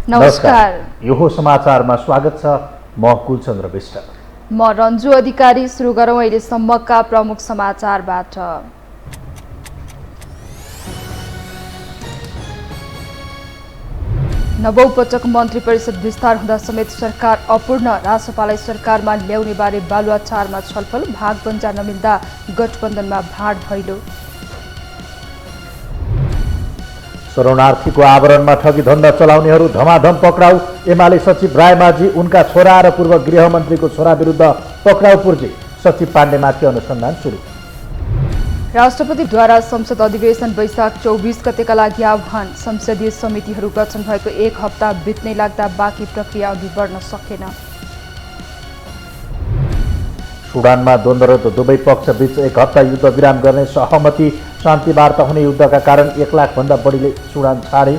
नमस्कार। यो हो समाचारमा स्वागत छ। म कुलचन्द्र विष्ट। म रन्जु अधिकारी। सुरु गरौँ अहिलेसम्मका प्रमुख समाचारबाट। नवौं पटक मन्त्री परिषद विस्तार हुँदा समेत सरकार अपूर्ण। रासपालाई सरकारमा ल्याउने बारे बालुवाचारमा छलफल। भागबन्जा नमिल्दा गठबन्धनमा भाँड भैलो। शरणार्थीको आवरणमा ठगी धन्दा चलाउनेहरू धमाधम पक्राउ। एमाले सचिव रायमाझी उनका छोरा र पूर्व गृहमन्त्रीको छोरा विरुद्ध पक्राउ पूर्जी। सचिव पाण्डेमाथि अनुसन्धान सुरु। राष्ट्रपतिद्वारा संसद अधिवेशन वैशाख 24 गतेका लागि आह्वान। संसदीय समितिहरू गठन भएको 1 हप्ता बित्नै लाग्दा बाँकी प्रक्रिया अघि बढ्न सकेन। सुडानमा द्वन्द्वरत दुवै पक्षबीच 1 हप्ता युद्ध विराम गर्ने सहमति। शान्ति वार्ता हुने युद्धका कारण 1 लाखभन्दा बढीले सुडान छाडे।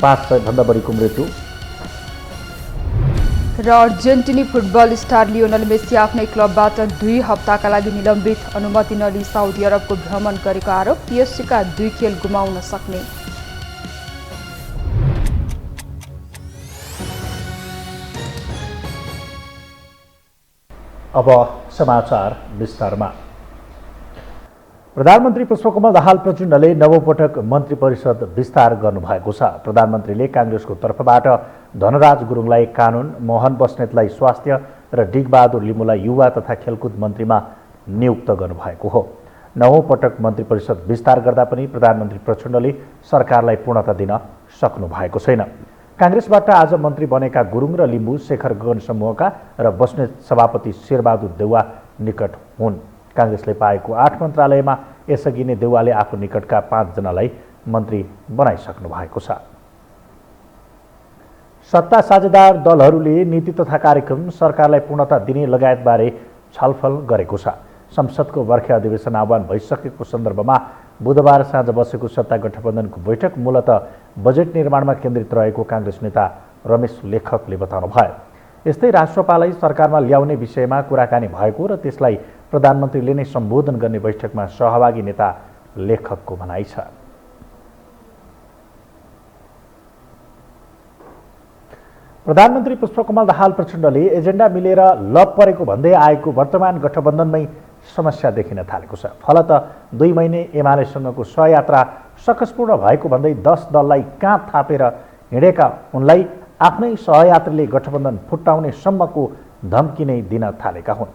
500 भन्दा बढीको मृत्यु। र अर्जेन्टिनी फुटबल स्टार लियोनल मेसी आफ्नै क्लबबाट 2 हप्ताका लागि निलम्बित। अनुमति नलिई साउदी अरबको भ्रमण गरेको आरोप। पीएसजीका 2 खेल गुमाउन सक्ने। अब समाचार विस्तारमा। प्रधानमन्त्री पुष्पकमल दाहाल प्रचण्डले नवौं पटक मन्त्री परिषद विस्तार गर्नुभएको छ। प्रधानमन्त्रीले काङ्ग्रेसको तर्फबाट धनराज गुरुङलाई कानुन, मोहन बस्नेतलाई स्वास्थ्य र डिगबहादुर लिम्बूलाई युवा तथा खेलकुद मन्त्रीमा नियुक्त गर्नुभएको हो। नवौं पटक मन्त्री परिषद विस्तार गर्दा पनि प्रधानमन्त्री प्रचण्डले सरकारलाई पूर्णता दिन सक्नु भएको छैन। काङ्ग्रेसबाट आज मन्त्री बनेका गुरुङ र लिम्बू शेखर गगन समूहका र बस्नेत सभापति शेरबहादुर देउवा निकट हुन्। काङ्ग्रेसले पाएको 8 मन्त्रालयमा यसअघि नै देउवाले आफू निकटका 5 जनालाई मन्त्री बनाइसक्नु भएको छ। सत्ता साझेदार दलहरूले नीति तथा कार्यक्रम, सरकारलाई पूर्णता दिने लगायतबारे छलफल गरेको छ। संसदको बर्खे अधिवेशन आह्वान भइसकेको सन्दर्भमा बुधबार साँझ बसेको सत्ता गठबन्धनको बैठक मूलतः बजेट निर्माणमा केन्द्रित रहेको काङ्ग्रेस नेता रमेश लेखकले बताउनुभयो। यस्तै राष्ट्रपालाई सरकारमा ल्याउने विषयमा कुराकानी भएको र त्यसलाई प्रधानमन्त्रीले नै सम्बोधन गर्ने बैठकमा सहभागी नेता लेखकको भनाइ छ। प्रधानमन्त्री पुष्पकमल दाहाल प्रचण्डले एजेन्डा मिलेर लप परेको भन्दै आएको वर्तमान गठबन्धनमै समस्या देखिन थालेको छ। फलत 2 महिने एमालेसँगको सहयात्रा सकसपूर्ण भएको भन्दै 10 दललाई काँध थापेर हिँडेका उनलाई आफ्नै सहयात्रीले गठबन्धन फुटाउने सम्मको धम्की नै दिन थालेका हुन्।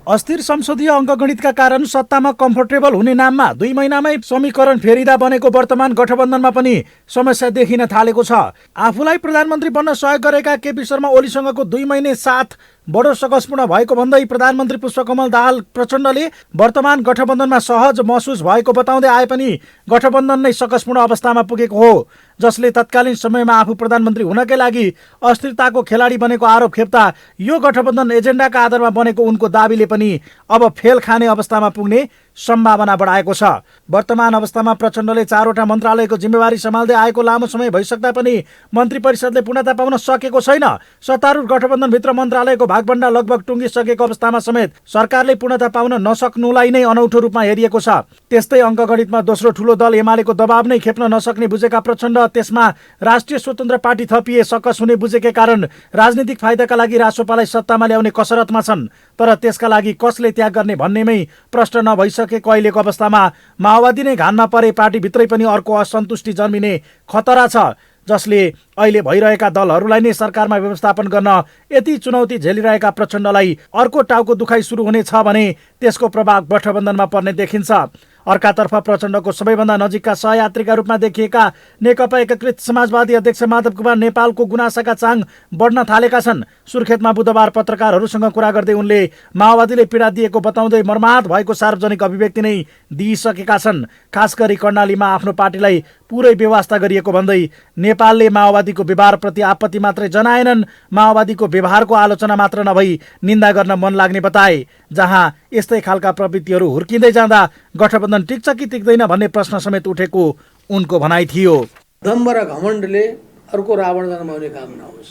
अस्थिर संसदीय अङ्कगणितका कारण सत्तामा कम्फर्टेबल हुने नाममा 2 महिनामै समीकरण फेरिँदा बनेको वर्तमान गठबन्धनमा पनि समस्या देखिन थालेको छ। आफूलाई प्रधानमन्त्री बन्न सहयोग गरेका केपी शर्मा ओलीसँगको 2 महिने साथ बडो सकसपूर्ण भएको भन्दै प्रधानमन्त्री पुष्पकमल दाहाल प्रचण्डले वर्तमान गठबन्धनमा सहज महसुस भएको बताउँदै आए पनि गठबन्धन नै सकसपूर्ण अवस्थामा पुगेको हो, जसले तत्कालीन समयमा आफू प्रधानमन्त्री हुनकै लागि अस्थिरताको खेलाडी बनेको आरोप खेप्दा यो गठबन्धन एजेन्डाका आधारमा बनेको उनको दाबीले पनि अब फेल खाने अवस्थामा पुग्ने सम्भावना बढाएको छ। वर्तमान अवस्थामा प्रचण्डले 4वटा मन्त्रालयको जिम्मेवारी सम्हाल्दै आएको लामो समय भइसक्दा पनि मन्त्री परिषदले पूर्णता पाउन सकेको छैन। सत्तारूढ गठबन्धनभित्र मन्त्रालयको भागभण्डा लगभग टुङ्गिसकेको अवस्थामा समेत सरकारले पूर्णता पाउन नसक्नुलाई नै अनौठो रूपमा हेरिएको छ। त्यस्तै अङ्कगणितमा दोस्रो ठुलो दल एमालेको दबाब नै खेप्न नसक्ने बुझेका प्रचण्ड त्यसमा राष्ट्रिय स्वतन्त्र पार्टी थपिए सकस हुने बुझेकै कारण राजनीतिक फाइदाका लागि रासोपालाई सत्तामा ल्याउने कसरतमा छन्। तर त्यसका लागि कसले त्याग गर्ने भन्नेमै प्रश्न नभइसकेको अहिलेको अवस्थामा माओवादी नै घानमा परे पार्टीभित्रै पनि अर्को असन्तुष्टि जन्मिने खतरा छ, जसले अहिले भइरहेका दलहरूलाई नै सरकारमा व्यवस्थापन गर्न यति चुनौती झेलिरहेका प्रचण्डलाई अर्को टाउको दुखाइ सुरु हुनेछ भने त्यसको प्रभाव गठबन्धनमा पर्ने देखिन्छ। अर्कातर्फ प्रचण्डको सबैभन्दा नजिकका सहयात्रीका रूपमा देखिएका नेकपा एकीकृत समाजवादी अध्यक्ष माधव कुमार नेपालको गुनासाका चाङ बढ्न थालेका छन्। सुर्खेतमा बुधबार पत्रकारहरूसँग कुरा गर्दै उनले माओवादीले पीडा दिएको बताउँदै मर्माहत भएको सार्वजनिक अभिव्यक्ति नै दिइसकेका छन्। खास गरी कर्णालीमा आफ्नो पार्टीलाई पुरै व्यवस्था गरिएको भन्दै नेपालले माओवादीको व्यवहारप्रति आपत्ति मात्रै जनाएनन्, माओवादीको व्यवहारको आलोचना मात्र नभई निन्दा गर्न मन लाग्ने बताए। जहाँ यस्तै खालका प्रवृत्तिहरू हुर्किँदै जाँदा गठबन्धन टिक्छ कि टिक्दैन भन्ने प्रश्न समेत उठेको उनको भनाइ थियो। दम्भ र घमण्डले अर्को रावण जन्माउने काम नहोस्,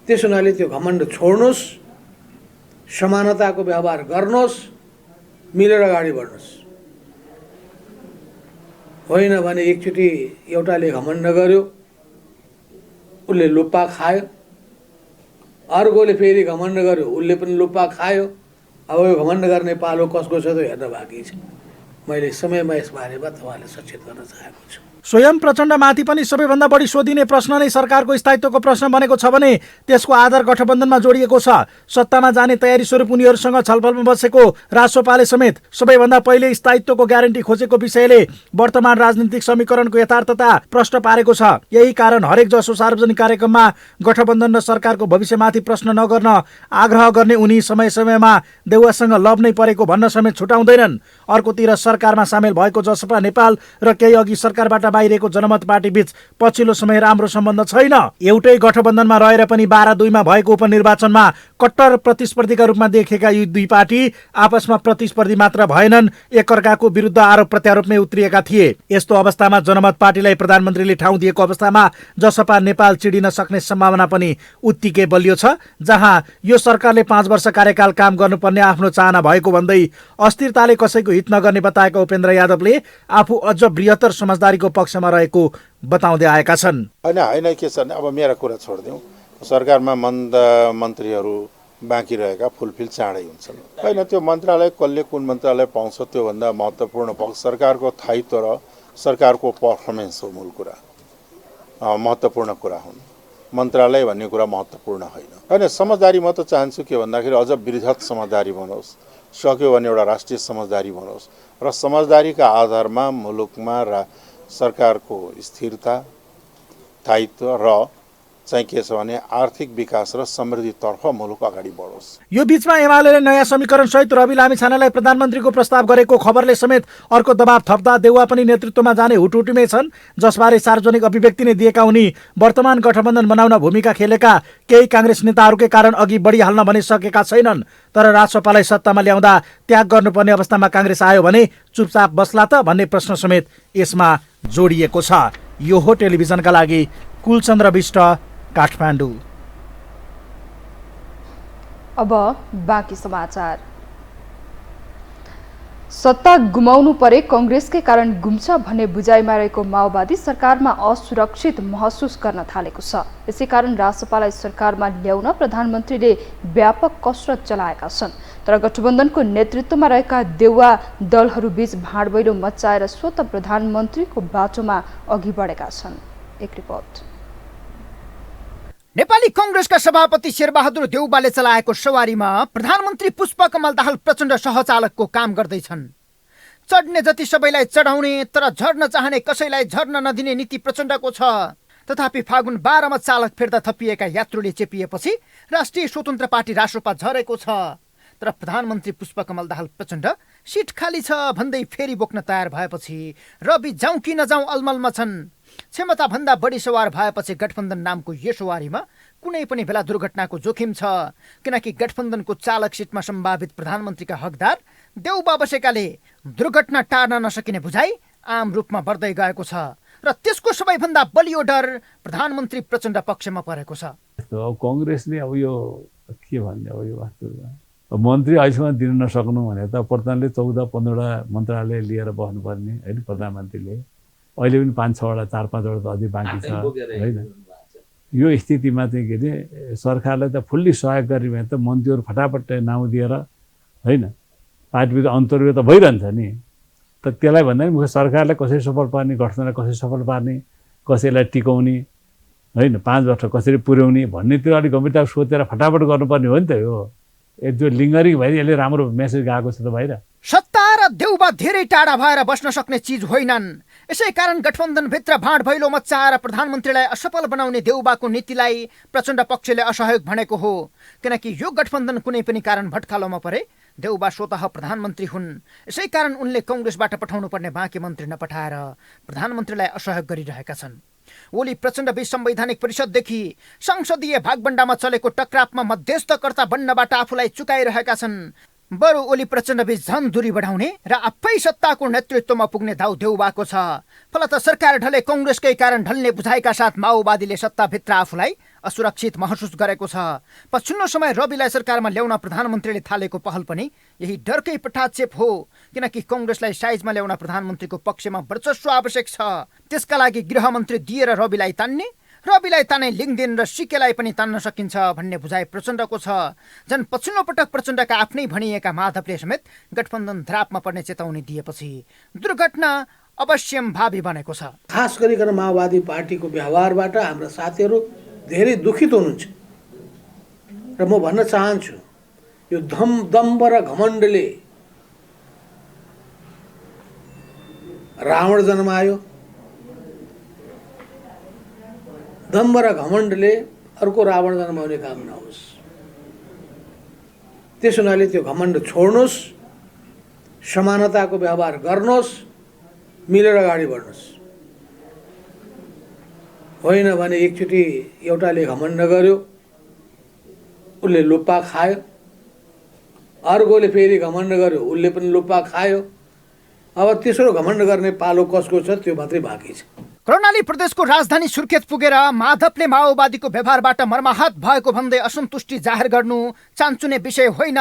त्यस हुनाले त्यो घमण्ड छोड्नुहोस्, समानताको व्यवहार गर्नुहोस्, मिलेर अगाडि बढ्नुहोस्। होइन भने एकचोटि एउटाले घमण्ड गर्यो, उसले लुप्पा खायो, अर्कोले फेरि घमण्ड गर्यो, उसले पनि लुप्पा खायो। अब यो घमण्ड गर्ने पालो कसको छ त हेर्न बाँकी छ। मैले समयमा यसबारेमा तपाईँलाई सचेत गर्न चाहेको छु। स्वयं प्रचण्डमाथि पनि सबैभन्दा बढी सोधिने प्रश्न नै सरकारको स्थायित्वको प्रश्न बनेको छ भने त्यसको आधार गठबन्धनमा जोडिएको छ। सत्तामा जाने तयारी स्वरूप उनीहरूसँग छलफलमा बसेको रासोपाले समेत सबैभन्दा पहिले स्थायित्वको ग्यारेन्टी खोजेको विषयले वर्तमान राजनीतिक समीकरणको यथार्थता प्रश्न पारेको छ। यही कारण हरेक जसो सार्वजनिक कार्यक्रममा गठबन्धन र सरकारको भविष्यमाथि प्रश्न नगर्न आग्रह गर्ने उनी समय समयमा देउवासँग लभ नै परेको भन्न समेत छुटाउँदैनन्। अर्कोतिर सरकारमा सामेल भएको जसपा नेपाल र केही अघि सरकारबाट बाहिरको जनमत पार्टी बीच पछिल्लो समय राम्रो सम्बन्ध छैन। एउटै गठबन्धनमा रहेर पनि 12-2 भएको उपनिर्वाचनमा कट्टर प्रतिस्पर्धीका रूपमा देखेका यी दुई पार्टी आपसमा प्रतिस्पर्धी मात्र भएनन्, एकअर्काको विरुद्ध आरोप प्रत्यारोपमै उत्रिएका थिए। यस्तो अवस्थामा जनमत पार्टीलाई प्रधानमन्त्रीले ठाउँ दिएको अवस्थामा जसपा नेपाल चिडिन सक्ने सम्भावना पनि उत्तिकै बलियो छ। जहाँ यो सरकारले 5 वर्ष कार्यकाल काम गर्नुपर्ने आफ्नो चाहना भएको भन्दै अस्थिरताले कसैको हित नगर्ने बताएका उपेन्द्र यादवले आफू अझ बृहत्तर समझदारीको पक्षमा रहेको बताउँदै आएका छन्। होइन के छ भने अब मेरा कुरा छोडिदिउँ, सरकारमा मन्त्रीहरू बाँकी रहेका फुलफिल चाँडै हुन्छन्। होइन त्यो मन्त्रालय कसले कुन मन्त्रालय पाउँछ त्योभन्दा महत्त्वपूर्ण पक्ष सरकारको स्थायित्व र सरकारको पर्फर्मेन्स हो। मूल कुरा महत्त्वपूर्ण कुरा हुन्, मन्त्रालय भन्ने कुरा महत्त्वपूर्ण होइन। होइन समझदारी म त चाहन्छु के भन्दाखेरि अझ बृहत समझदारी बनोस्, सक्यो भने एउटा राष्ट्रिय समझदारी बनोस् र समझदारीका आधारमा मुलुकमा सरकारको स्थिरता, स्थायित्व र चाहिँ के छ भने आर्थिक विकास र समृद्धितर्फ मुलुक अगाडि बढोस्। यो बीचमा एमाले नयाँ समीकरण सहित रवि लामिछानेलाई प्रधानमन्त्रीको प्रस्ताव गरेको खबरले समेत अर्को दबाव थप्दा देउवा पनि नेतृत्वमा जाने हुटुटीमै छन्। जसबारे सार्वजनिक अभिव्यक्ति नै दिएका उनी वर्तमान गठबन्धन बनाउन भूमिका खेलेका केही काङ्ग्रेस नेताहरूकै कारण अघि बढिहाल्न भने सकेका छैनन्। तर राजसपालाई सत्तामा ल्याउँदा त्याग गर्नुपर्ने अवस्थामा काङ्ग्रेस आयो भने चुपचाप बस्ला त भन्ने प्रश्न समेत यसमा जोडिएको छ। यो हो टेलिभिजनका लागि कुलचन्द्र विष्ट, काठमाडौँ। अब बाँकी समाचार। सत्ता गुमाउनु परे कांग्रेसकै कारण गुम्छ भन्ने बुझाइमा रहेको माओवादी सरकारमा असुरक्षित महसुस गर्न थालेको छ। यसै कारण रासपालाई सरकारमा ल्याउन प्रधानमन्त्रीले व्यापक कसरत चलाएका छन्। तर गठबन्धनको नेतृत्वमा रहेका देउवा दलहरूबीच भाँडभैलो मच्चाएर स्वतः प्रधानमन्त्रीको बाटोमा अघि बढेका छन्। एक रिपोर्ट। नेपाली कांग्रेसका सभापति शेरबहादुर देउबाले चलाएको सवारीमा प्रधानमन्त्री पुष्पकमल दाहाल प्रचण्ड सहचालकको काम गर्दैछन्। चढ्ने जति सबैलाई चढाउने तर झर्न चाहने कसैलाई झर्न नदिने नीति प्रचण्डको छ। तथापि फागुन 12 मा चालक फेर्दा थपिएका यात्रुले चेपिएपछि राष्ट्रिय स्वतन्त्र पार्टी रासोपा झरेको छ। तर प्रधानमन्त्री पुष्पकमल दाहाल प्रचण्ड सिट खाली छ भन्दै फेरि बोक्न तयार भएपछि रवि जाउँ कि नजाउँ अलमलमा छन्। क्षमता भन्दा बढी सवार भएपछि गठबन्धन नामको यो सवारीमा कुनै पनि बेला दुर्घटनाको जोखिम छ। किनकि गठबन्धनको चालक सिटमा सम्भावित प्रधानमन्त्रीका हकदार देउबा बसेकाले दुर्घटना टार्न नसकिने बुझाइ आम रूपमा बढ्दै गएको छ र त्यसको सबैभन्दा बलियो डर प्रधानमन्त्री प्रचण्ड पक्षमा परेको छ। कांग्रेसले अब यो के भन्ने अब यो वास्तवमा मन्त्री अहिलेसम्म दिन नसक्नु भने त प्रधानले 14-15 मन्त्रालय लिएर बस्नुपर्ने होइन। प्रधानमन्त्रीले अहिले पनि 5-6वटा 4-5वटा त अझै बाँकी छ होइन। यो स्थितिमा चाहिँ के अरे सरकारलाई त फुल्ली सहयोग गर्ने भने त मन्त्रीहरू फटाफट नाउँ दिएर होइन पार्टीभित्र अन्तर्गत त भइरहन्छ नि। त त्यसलाई भन्दा नि मुख्य सरकारलाई कसरी सफल पार्ने, गठबन्धनलाई कसरी सफल पार्ने, कसैलाई टिकाउने होइन, 5 वर्ष कसरी पुर्याउने भन्नेतिर अलिक गम्भीरता सोचेर फटाफट गर्नुपर्ने हो नि त। यो जो लिङ्गरिङ भएर यसले राम्रो मेसेज गएको छ त बाहिर। सत्ता र देउबा धेरै टाढा भएर बस्न सक्ने चिज होइनन्। यसै कारण गठबन्धनभित्र भाँडभैलो मच्चाएर प्रधानमन्त्रीलाई असफल बनाउने देउबाको नीतिलाई प्रचण्ड पक्षले असहयोग भनेको हो। किनकि यो गठबन्धन कुनै पनि कारण भट्कालोमा परे देउबा स्वतः प्रधानमन्त्री हुन्। यसै कारण उनले कांग्रेसबाट पठाउनु पर्ने बाँकी मन्त्री नपठाएर प्रधानमन्त्रीलाई असहयोग गरिरहेका छन्। ओली प्रचण्डबीच संवैधानिक परिषददेखि संसदीय भागबण्डामा चलेको टकरापमा मध्यस्थकर्ता बन्नबाट आफूलाई चुकाइरहेका छन्। बरु ओली प्रचण्डबीच झन दूरी बढाउने र आफै सत्ताको नेतृत्वमा पुग्ने दाउ देउबाको छ। फलत सरकार ढले कांग्रेसकै कारण ढल्ने बुझाइका साथ माओवादीले सत्ताभित्र आफूलाई असुरक्षित महसुस गरेको छ। पछिल्लो समय रविलाई सरकारमा ल्याउन प्रधानमन्त्रीले थालेको पहल पनि यही डरकै पटाक्षेप हो, किनकि कङ्ग्रेसलाई साइजमा ल्याउन प्रधानमन्त्रीको पक्षमा वर्चस्व आवश्यक छ। त्यसका लागि गृहमन्त्री दिएर रविलाई तान्ने, रविलाई ताने लिङ्गदेन र सिकेलाई पनि तान्न सकिन्छ भन्ने बुझाइ प्रचण्डको छ। झन् पछिल्लो पटक प्रचण्डका आफ्नै भनिएका माधवले समेत गठबन्धन ध्रापमा पर्ने चेतावनी दिएपछि दुर्घटना अवश्यम्भावी बनेको छ। खास गरिकन माओवादी पार्टीको व्यवहारबाट हाम्रा साथीहरू धेरै दुखित हुनुहुन्छ र म भन्न चाहन्छु, यो दम्भ र घमण्डले रावण जन्मायो, दम्भ र घमण्डले अर्को रावण जन्माउने काम नहोस्। त्यस हुनाले त्यो घमण्ड छोड्नुहोस्, समानताको व्यवहार गर्नुहोस्, मिलेर अगाडि बढ्नुहोस्। होइन भने एकचोटि एउटाले घमण्ड गर्यो, उसले लुप्पा खायो, अर्कोले फेरि घमण्ड गर्यो, उसले पनि लुप्पा खायो। अब तेस्रो घमण्ड गर्ने पालो कसको छ त्यो मात्रै बाँकी छ। कर्णाली प्रदेशको राजधानी सुर्खेत पुगेर माधवले माओवादीको व्यवहारबाट मर्माहत भएको भन्दै असन्तुष्टि जाहेर गर्नु चान्चुने विषय होइन।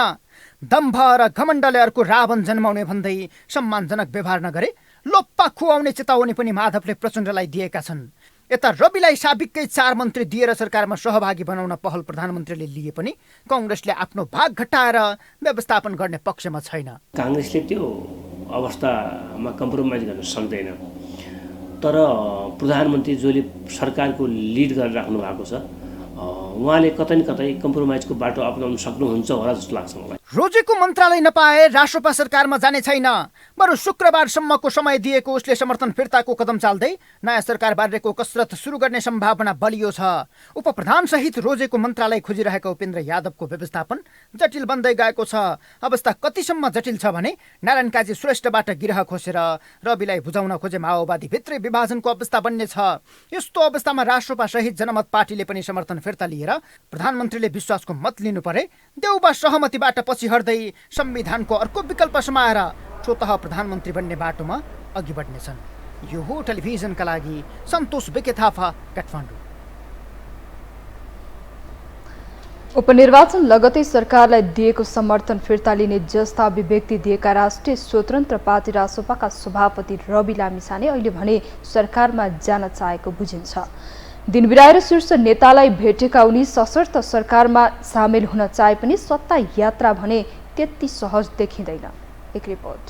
दम्भ र घमण्डले अर्को रावण जन्माउने भन्दै सम्मानजनक व्यवहार नगरे लोप्पा खुवाउने चेतावनी पनि माधवले प्रचण्डलाई दिएका छन्। यता रविलाई साबिककै 4 मन्त्री दिएर सरकारमा सहभागी बनाउन पहल प्रधानमन्त्रीले लिए पनि कङ्ग्रेसले आफ्नो भाग घटाएर व्यवस्थापन गर्ने पक्षमा छैन। काङ्ग्रेसले त्यो अवस्थामा कम्प्रोमाइज गर्न सक्दैन, तर प्रधानमन्त्री जसले सरकारको लिड गरेर राख्नु भएको छ उहाँले कतै न कतै कम्प्रोमाइजको बाटो अपनाउन सक्नुहुन्छ होला जस्तो लाग्छ मलाई। रोजेको मन्त्रालय नपाए रासोपा सरकारमा जाने छैन, बरु शुक्रबारसम्मको समय दिएको उसले समर्थन फिर्ताको कदम चाल्दै नयाँ सरकार बारेको कसरत सुरु गर्ने सम्भावना बलियो छ। उपप्रधान सहित रोजेको मन्त्रालय खोजिरहेका उपेन्द्र यादवको व्यवस्थापन जटिल बन्दै गएको छ। अवस्था कतिसम्म जटिल छ भने नारायण काजी श्रेष्ठबाट गिरह खोसेर रविलाई बुझाउन खोजे माओवादी भित्रै विभाजनको अवस्था बन्ने छ। यस्तो अवस्थामा रासोपा सहित जनमत पार्टीले पनि समर्थन फिर्ता लिएर प्रधानमन्त्रीले विश्वासको मत लिनु परे देउबा सहमतिबाट पछि हट्दै संविधानको अर्को विकल्प समाएर स्वतः प्रधानमन्त्री बन्ने बाटोमा अघि बढ्नेछन्। यो हो टेलिभिजनका लागि सन्तोष बेके थापा, काठमाडौँ। उपनिर्वाचन लगतै सरकारलाई दिएको समर्थन फिर्ता लिने जस्ता अभिव्यक्ति दिएका राष्ट्रिय स्वतन्त्र पार्टी रासोपाका सभापति रवि लामिछाने अहिले भने सरकारमा जान चाहेको बुझिन्छ। दिन बिराएर शीर्ष नेतालाई भेटेका उनी सशर्त सरकारमा सामेल हुन चाहे पनि सत्ता यात्रा भने त्यति सहज देखिँदैन। एक रिपोर्ट।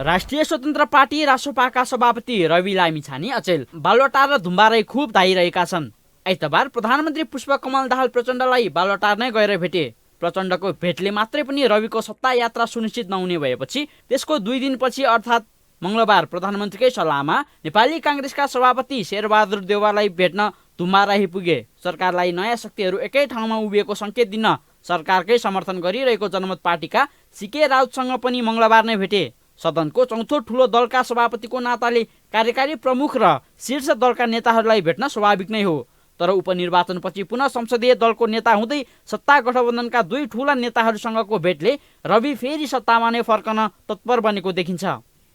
राष्ट्रिय स्वतन्त्र पार्टी रासोपाका सभापति रवि लामिछाने अचेल बालुवाटार र धुम्बारै खुब धाइरहेका छन्। आइतबार प्रधानमन्त्री पुष्पकमल दाहाल प्रचण्डलाई बालुवाटार नै गएर भेटे। प्रचण्डको भेटले मात्रै पनि रविको सत्ता यात्रा सुनिश्चित नहुने भएपछि त्यसको 2 दिनपछि अर्थात् मंगलबार प्रधानमन्त्रीकै सल्लाहमा नेपाली कांग्रेसका सभापति शेरबहादुर देउवालाई भेट्न धुम्बाराही पुगे। सरकारलाई नयाँ शक्तिहरू एकै ठाउँमा उभिएको संकेत दिन सरकारकै समर्थन गरिरहेको जनमत पार्टीका सीके राउतसँग पनि मंगलबार नै भेटे। सदनको चौथो ठूलो दलका सभापतिको नाताले कार्यकारी प्रमुख र शीर्ष दलका नेताहरूलाई भेट्न स्वाभाविक नै हो। तर उपनिर्वाचनपछि पुनः संसदीय दलको नेता हुँदै सत्ता गठबन्धनका 2 ठूला नेताहरूसँगको भेटले रवि फेरि सत्तामा नै फर्कन तत्पर बनेको देखिन्छ।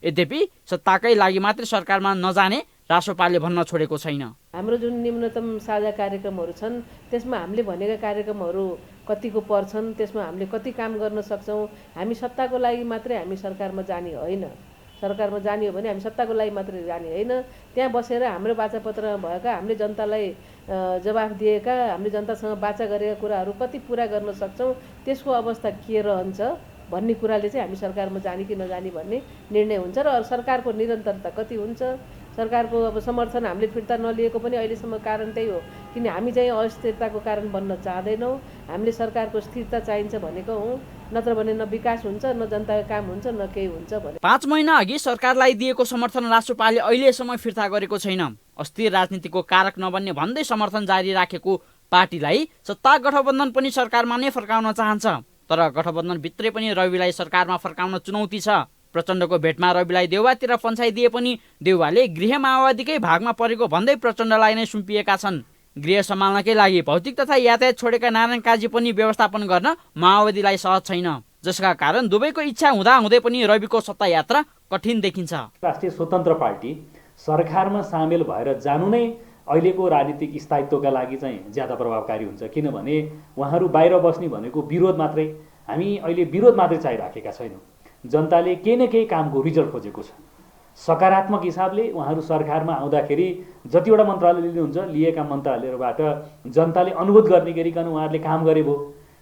यद्यपि सत्ताकै लागि मात्र सरकारमा नजाने रासोपाले भन्न छोडेको छैन। हाम्रो जुन न्यूनतम साझा कार्यक्रमहरू छन् त्यसमा हामीले भनेका कार्यक्रमहरू कतिको पर्छन्, त्यसमा हामीले कति काम गर्न सक्छौँ। हामी सत्ताको लागि मात्रै हामी सरकारमा जाने होइन। सरकारमा जाने हो भने हामी सत्ताको लागि मात्रै जाने होइन, त्यहाँ बसेर हाम्रो बाचापत्रमा भएका हामीले जनतालाई जवाफ दिएका हामीले जनतासँग बाचा गरेका कुराहरू कति पुरा गर्न सक्छौँ, त्यसको अवस्था के रहन्छ भन्ने कुराले चाहिँ हामी सरकारमा जाने कि नजाने भन्ने निर्णय हुन्छ। र सरकारको निरन्तरता कति हुन्छ, सरकारको अब समर्थन हामीले फिर्ता नलिएको पनि अहिलेसम्म कारण त्यही हो, किन हामी चाहिँ अस्थिरताको कारण बन्न चाहँदैनौँ। हामीले सरकारको स्थिरता चाहिन्छ भनेको हौँ, नत्र भने न विकास हुन्छ, न जनताको काम हुन्छ, न केही हुन्छ भने। 5 महिना अघि सरकारलाई दिएको समर्थन रासोपाले अहिलेसम्म फिर्ता गरेको छैन। अस्थिर राजनीतिको कारक नबन्ने भन्दै समर्थन जारी राखेको पार्टीलाई सत्ता गठबन्धन पनि सरकारमा नै फर्काउन चाहन्छ। तर गठबन्धन भित्रै पनि रविलाई सरकारमा फर्काउन चुनौती छ। प्रचण्डको भेटमा रविलाई देउवातिर फन्साइदिए पनि देउवाले गृह माओवादीकै भागमा परेको भन्दै प्रचण्डलाई नै सुम्पिएका छन्। गृह सम्हाल्नकै लागि भौतिक तथा यातायात छोडेका नारायण काजी पनि व्यवस्थापन गर्न माओवादीलाई सहज छैन, जसका कारण दुवैको इच्छा हुँदाहुँदै पनि रविको सत्ता यात्रा कठिन देखिन्छ। राष्ट्रिय स्वतन्त्र पार्टी सरकारमा सामेल भएर जानु नै अहिलेको राजनीतिक स्थायित्वका लागि चाहिँ ज्यादा प्रभावकारी हुन्छ। किनभने उहाँहरू बाहिर बस्ने भनेको विरोध मात्रै, हामी अहिले विरोध मात्रै चाहिराखेका छैनौँ। जनताले केही न केही कामको रिजल्ट खोजेको छ। सकारात्मक हिसाबले उहाँहरू सरकारमा आउँदाखेरि जतिवटा मन्त्रालय लिनुहुन्छ, लिएका मन्त्रालयहरूबाट जनताले अनुरोध गर्ने गरिकन उहाँहरूले काम गरे भयो,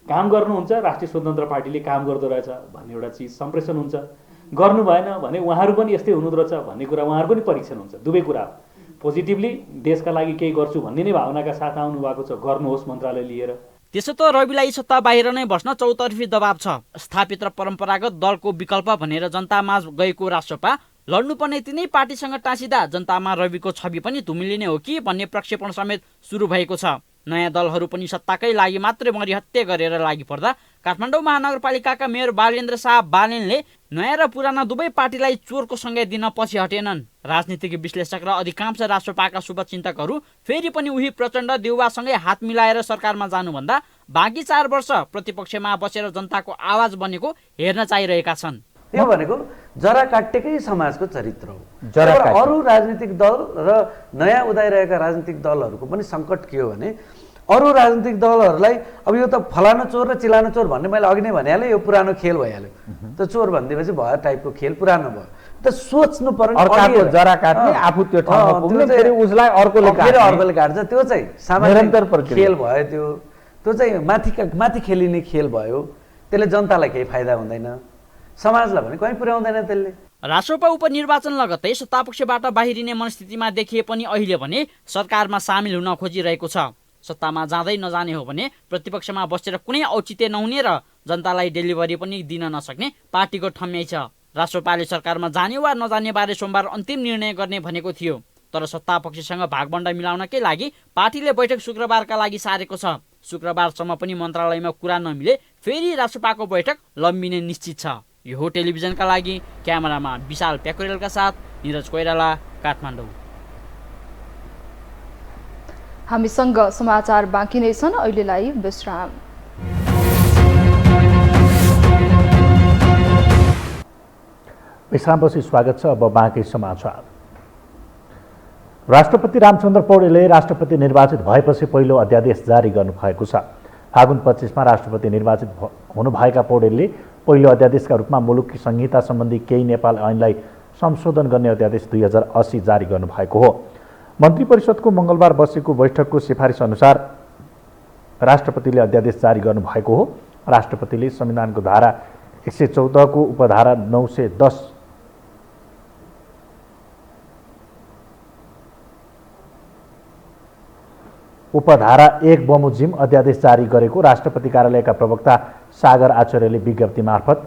काम गर्नुहुन्छ, राष्ट्रिय स्वतन्त्र पार्टीले काम गर्दो रहेछ भन्ने एउटा चिज सम्प्रेषण हुन्छ। गर्नु भएन भने उहाँहरू पनि यस्तै हुनुहुँदो रहेछ भन्ने कुरा उहाँहरू पनि परीक्षण हुन्छ। दुवै कुरा पोजिटिभली देशका लागि केही गर्छु भन्ने नै भावनाका साथ आउनु भएको छ, गर्नुहोस् मन्त्रालय लिएर। त्यसो त रविलाई सत्ता बाहिर नै बस्न चौतर्फी दबाव छ। स्थापित र परम्परागत दलको विकल्प भनेर जनतामा गएको रासोपा लड्नुपर्ने तिनै पार्टीसँग टाँसिँदा जनतामा रविको छवि पनि धुमिलिने हो कि भन्ने प्रक्षेपण समेत सुरु भएको छ। नयाँ दलहरू पनि सत्ताकै लागि मात्रै मरिहत्ते गरेर लागि पर्दा काठमाडौँ महानगरपालिकाका मेयर बालेन्द्र शाह बालेनले नयाँ र पुराना दुवै पार्टीलाई चोरको संज्ञा दिन पछि हटेनन्। राजनीतिक विश्लेषक र अधिकांश राष्ट्रपाका शुभचिन्तकहरू फेरि पनि उही प्रचण्ड देउवासँगै हात मिलाएर सरकारमा जानुभन्दा बाँकी 4 वर्ष प्रतिपक्षमा बसेर जनताको आवाज बनेको हेर्न चाहिरहेका छन्। यो भनेको जरा काटेकै समाजको चरित्र हो। अरू राजनीतिक दल र नयाँ उदाइरहेका राजनीतिक दलहरूको पनि सङ्कट के हो भने अरू राजनीतिक दलहरूलाई अब यो त फलाना चोर र चिलानो चोर भन्ने मैले अघि नै भनिहालेँ, यो पुरानो खेल भइहाल्यो। त चोर भनिदिएपछि भयो, टाइपको खेल पुरानो भयो। त सोच्नु पर्यो, अर्काको जरा काट्ने, आफू त्यो ठाउँमा पुग्ने, फेरि उसलाई अर्कोले काट्छ। त्यो चाहिँ सामान्य खेल भयो। त्यो चाहिँ माथि खेलिने खेल भयो। त्यसले जनतालाई केही फाइदा हुँदैन, समाजलाई पनि कहीँ पुर्याउँदैन त्यसले। रासोपा उपनिर्वाचन लगत्तै सत्तापक्षबाट बाहिरिने मनस्थितिमा देखिए पनि अहिले भने सरकारमा सामेल हुन खोजिरहेको छ। सत्तामा जाँदै नजाने हो भने प्रतिपक्षमा बसेर कुनै औचित्य नहुने र जनतालाई डेलिभरी पनि दिन नसक्ने पार्टीको ठम्याइ छ। रासोपाले सरकारमा जाने वा नजाने बारे सोमबार अन्तिम निर्णय गर्ने भनेको थियो। तर सत्तापक्षसँग भागबण्डा मिलाउनकै लागि पार्टीले बैठक शुक्रबारका लागि सारेको छ। शुक्रबारसम्म पनि मन्त्रालयमा कुरा नमिले फेरि रासोपाको बैठक लम्बिने निश्चित छ। यो हो टेलिभिजनका लागि क्यामेरामा विशाल प्याकुरेलका साथ निरज कोइराला, काठमाडौँ। हामीसँग समाचार बाँकी नै छन्, अहिलेलाई विश्राम। विश्रामपछि स्वागत छ। अब बाँकी समाचार। राष्ट्रपति रामचन्द्र पौडेलले राष्ट्रपति निर्वाचित भएपछि पहिलो अध्यादेश जारी गर्नुभएको छ। फागुन 25मा राष्ट्रपति निर्वाचित हुनुभएका पौडेलले पहिलो अध्यादेशका रूपमा मुलुकी संहिता सम्बन्धी केही नेपाल ऐनलाई संशोधन गर्ने अध्यादेश 2080 जारी गर्नुभएको हो। मन्त्री परिषदको मङ्गलबार बसेको बैठकको सिफारिस अनुसार राष्ट्रपतिले अध्यादेश जारी गर्नुभएको हो। राष्ट्रपतिले संविधानको धारा 114 को उपधारा 910 उपधारा 1 बमोजिम अध्यादेश जारी गरेको राष्ट्रपति कार्यालयका प्रवक्ता सागर आचार्यले विज्ञप्ति मार्फत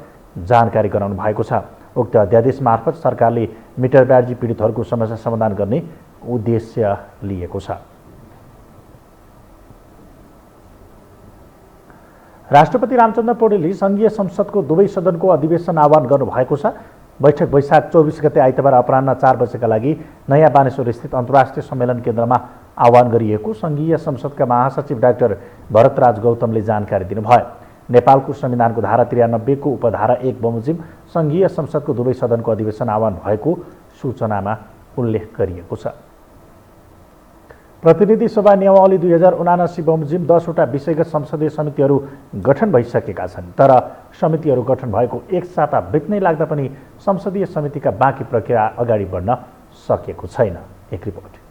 जानकारी गराउनु भएको छ। उक्त अध्यादेश मार्फत सरकारले मिटर ब्याडजी पीडितहरूको समस्या समाधान गर्ने उद्देश्य लिएको छ। राष्ट्रपति रामचन्द्र पौडेलले संघीय संसदको दुवै सदनको अधिवेशन आह्वान गर्नुभएको छ। बैठक वैशाख 24 गते आइतबार अपराह्न 4 बजेका लागि नयाँ बानेश्वर स्थित अन्तर्राष्ट्रिय सम्मेलन केन्द्रमा आह्वान गरिएको संघीय संसदका महासचिव डाक्टर भरतराज गौतमले जानकारी दिनुभयो। नेपालको संविधानको धारा 93 को उपधारा 1 बमोजिम संघीय संसदको दुवै सदनको अधिवेशन आह्वान भएको सूचनामा उल्लेख गरिएको छ। प्रतिनिधि सभा नियमावली 2079 बमोजिम 10 वटा विषयगत संसदीय समितिहरू गठन भइसकेका छन्। तर समितिहरू गठन भएको 1 साता बित्नै लाग्दा पनि संसदीय समितिका बाँकी प्रक्रिया अगाडि बढ्न सकेको छैन। एक रिपोर्ट।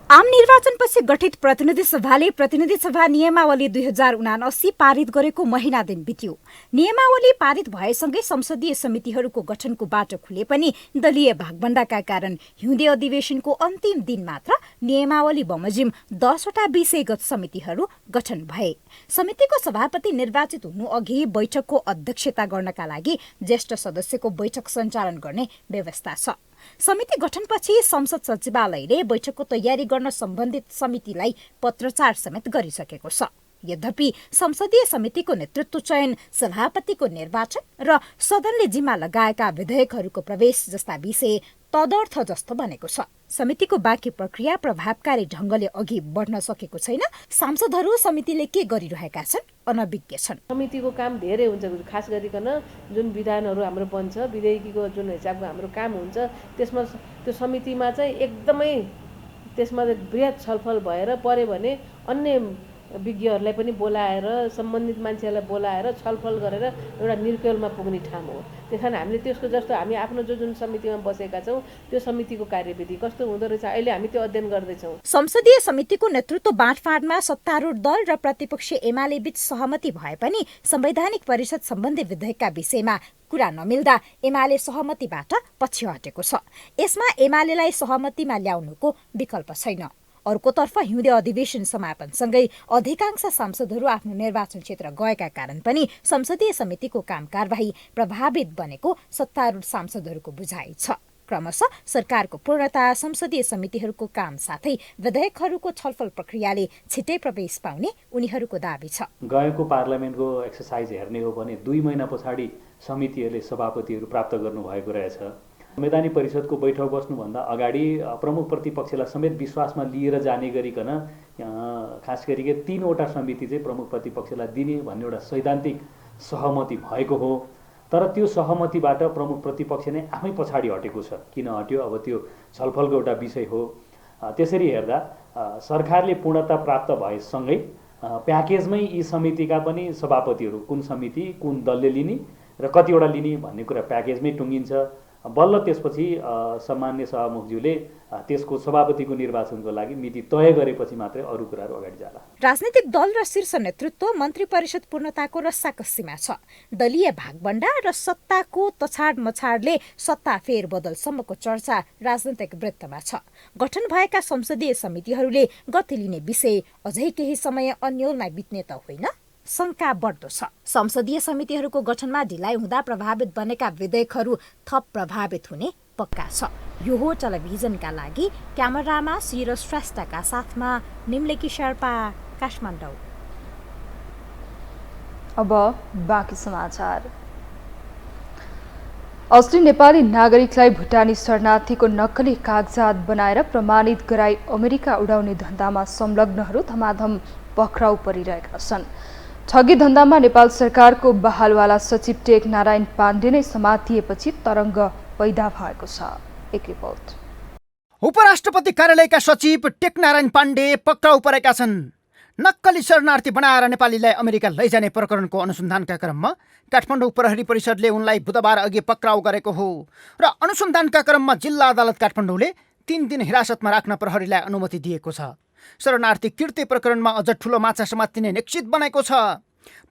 आम निर्वाचनपछि गठित प्रतिनिधि सभाले प्रतिनिधि सभा नियमावली 2079 पारित गरेको महिना दिन बित्यो। नियमावली पारित भएसँगै संसदीय समितिहरूको गठनको बाटो खुले पनि दलीय भागबण्डाका कारण हिउँदे अधिवेशनको अन्तिम दिन मात्र नियमावली बमोजिम 10 वटा विषयगत समितिहरू गठन भए। समितिको सभापति निर्वाचित हुनु अघि बैठकको अध्यक्षता गर्नका लागि ज्येष्ठ सदस्यको बैठक सञ्चालन गर्ने व्यवस्था छ। समिति गठनपछि संसद सचिवालयले बैठकको तयारी गर्न सम्बन्धित समितिलाई पत्रचार समेत गरिसकेको छ। यद्यपि संसदीय समितिको नेतृत्व चयन, सभापतिको निर्वाचन र सदनले जिम्मा लगाएका विधेयकहरूको प्रवेश जस्ता विषय तदर्थ जस्तो बनेको छ। समितिको बाँकी प्रक्रिया प्रभावकारी ढंगले अघि बढ्न सकेको छैन। सांसदहरू समितिले के गरिरहेका छन् अनभिज्ञ छन्। समितिको काम धेरै हुन्छ, खास गरिकन जुन विधानहरू हाम्रो बन्छ, विधेयकीको जुन हिसाबको हाम्रो काम हुन्छ, त्यसमा त्यो समितिमा चाहिँ एकदमै त्यसमा बृहत छलफल भएर पर्यो भने अन्य विज्ञहरूलाई पनि बोलाएर सम्बन्धित मान्छेहरूलाई बोलाएर छलफल गरेर एउटा निर्कयलमा पुग्ने ठाउँ हो। त्यस कारण हामीले त्यसको जस्तो हामी आफ्नो जुन समितिमा बसेका छौँ त्यो समितिको कार्यविधि कस्तो हुँदो रहेछ अहिले हामी त्यो अध्ययन गर्दैछौँ। संसदीय समितिको नेतृत्व बाँडफाँडमा सत्तारूढ दल र प्रतिपक्षी एमाले बीच सहमति भए पनि संवैधानिक परिषद सम्बन्धी विधेयकका विषयमा कुरा नमिल्दा एमाले सहमतिबाट पछि हटेको छ। यसमा एमालेलाई सहमतिमा ल्याउनुको विकल्प छैन। अर्कोतर्फ हिउँदे अधिवेशन समापनसँगै अधिकांश सांसदहरू आफ्नो निर्वाचन क्षेत्र गएका कारण पनि संसदीय समितिको काम कारबाही प्रभावित बनेको सत्तारूढ सांसदहरूको बुझाइ छ। क्रमशः सरकारको पूर्णता, संसदीय समितिहरूको काम साथै विधेयकहरूको छलफल प्रक्रियाले छिट्टै प्रवेश पाउने उनीहरूको दाबी छ। गएको पार्लियामेन्टको एक्सर्साइज हेर्ने हो भने 2 महिना पछाडि समितिहरूले सभापतिहरू प्राप्त गर्नुभएको रहेछ। संवैधानिक परिषदको बैठक बस्नुभन्दा अगाडि प्रमुख प्रतिपक्षलाई समेत विश्वासमा लिएर जाने गरिकन खास गरी 3वटा समिति चाहिँ प्रमुख प्रतिपक्षलाई दिने भन्ने एउटा सैद्धान्तिक सहमति भएको हो। तर त्यो सहमतिबाट प्रमुख प्रतिपक्ष नै आफै पछाडि हटेको छ। किन हट्यो अब त्यो छलफलको एउटा विषय हो। त्यसरी हेर्दा सरकारले पूर्णता प्राप्त भएसँगै प्याकेजमै यी समितिका पनि सभापतिहरू कुन समिति कुन दलले लिने र कतिवटा लिने भन्ने कुरा प्याकेजमै टुङ्गिन्छ। बल्ल त्यसपछि सम्मान्य सभामुखज्यूले त्यसको सभापतिको निर्वाचनको लागि मिति तय गरेपछि मात्रै अरू कुराहरू अगाडि जाला। राजनीतिक दल र शीर्ष नेतृत्व मन्त्री परिषद पूर्णताको रस्साकस्सीमा छ। दलीय भागबण्डा र सत्ताको तछाड मछाडले सत्ता फेरबदलसम्मको चर्चा राजनीतिक वृत्तमा छ। गठन भएका संसदीय समितिहरूले गति लिने विषय अझै केही समय अन्यलमा बित्ने त होइन, शंका बढ्दो छ। संसदीय समितिहरूको गठनमा ढिलाइ हुँदा प्रभावित बनेका विधेयकहरू थप प्रभावित हुने पक्का छ। यो हो टेलिभिजनका लागि क्यामेरामा सिर श्रेष्ठका साथमा निम्लेकी शेर्पा, काठमाडौँ। अब बाँकी समाचार। असली नेपाली नागरिकलाई भुटानी शरणार्थीको नक्कली कागजात बनाएर प्रमाणित गराई अमेरिका उडाउने धन्दामा संलग्नहरू धमाधम पक्राउ परिरहेका छन्। ठगी धन्दामा नेपाल सरकारको बहालवाला सचिव टेक नारायण पाण्डे नै समातिएपछि तरङ्ग पैदा भएको छ। एक रिपोर्ट। उपराष्ट्रपति कार्यालयका सचिव टेक नारायण पाण्डे पक्राउ परेका छन्। नक्कली शरणार्थी बनाएर नेपालीलाई अमेरिका लैजाने प्रकरणको अनुसन्धानका क्रममा काठमाडौँ प्रहरी परिषदले उनलाई बुधबार अघि पक्राउ गरेको हो र अनुसन्धानका क्रममा जिल्ला अदालत काठमाडौँले 3 दिन हिरासतमा राख्न प्रहरीलाई अनुमति दिएको छ। शरणार्थी किर्ते प्रकरणमा अझ ठूलो माछा समातिने निश्चित बनेको छ।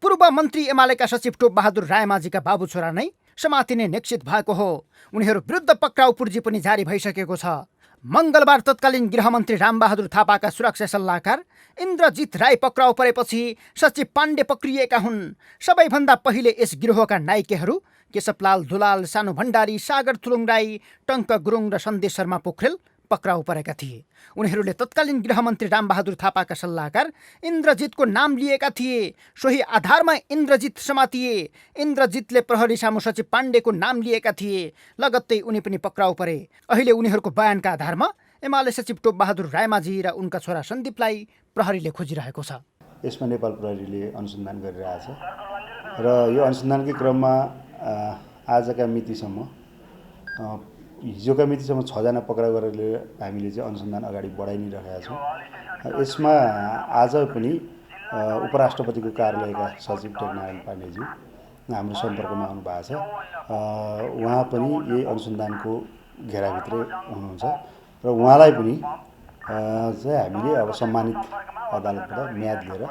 पूर्व मन्त्री एमालेका सचिव टोप बहादुर रायमाझीका बाबु छोरा नै समातिने निश्चित भएको हो। उनीहरू विरुद्ध पक्राउ पूर्जी पनि जारी भइसकेको छ। मंगलबार तत्कालीन गृहमन्त्री रामबहादुर थापाका सुरक्षा सल्लाहकार इन्द्रजित राई पक्राउ परेपछि सचिव पाण्डे पक्रिएका हुन्। सबैभन्दा पहिले यस गिरोहका नायिकेहरू केशवलाल दुलाल, सानु भण्डारी, सागर थुलुङ राई, टङ्क गुरुङ र सन्देश शर्मा पोखरेल पक्राउ परेका थिए। उनीहरूले तत्कालीन गृहमन्त्री रामबहादुर थापाका सल्लाहकार इन्द्रजितको नाम लिएका थिए। सोही आधारमा इन्द्रजित समातिए। इन्द्रजितले प्रहरी सामु सचिव पाण्डेको नाम लिएका थिए। लगत्तै उनी पनि पक्राउ परे। अहिले उनीहरूको बयानका आधारमा एमाले सचिव टोप बहादुर रायमाझी र उनका छोरा सन्दीपलाई प्रहरीले खोजिरहेको छ। यसमा नेपाल प्रहरीले अनुसन्धान गरिरहेछ र यो अनुसन्धानकै क्रममा आजका मितिसम्म हिजोका मितिसम्म 6 जना पक्राउ गरेर हामीले चाहिँ अनुसन्धान अगाडि बढाइ नै रहेका छौँ। यसमा आज पनि उपराष्ट्रपतिको कार्यालयका सचिव टेक नारायण पाण्डेज्यू हाम्रो सम्पर्कमा आउनु भएको छ। उहाँ पनि यही अनुसन्धानको घेराभित्रै हुनुहुन्छ र उहाँलाई पनि चाहिँ हामीले अब सम्मानित अदालतबाट म्याद लिएर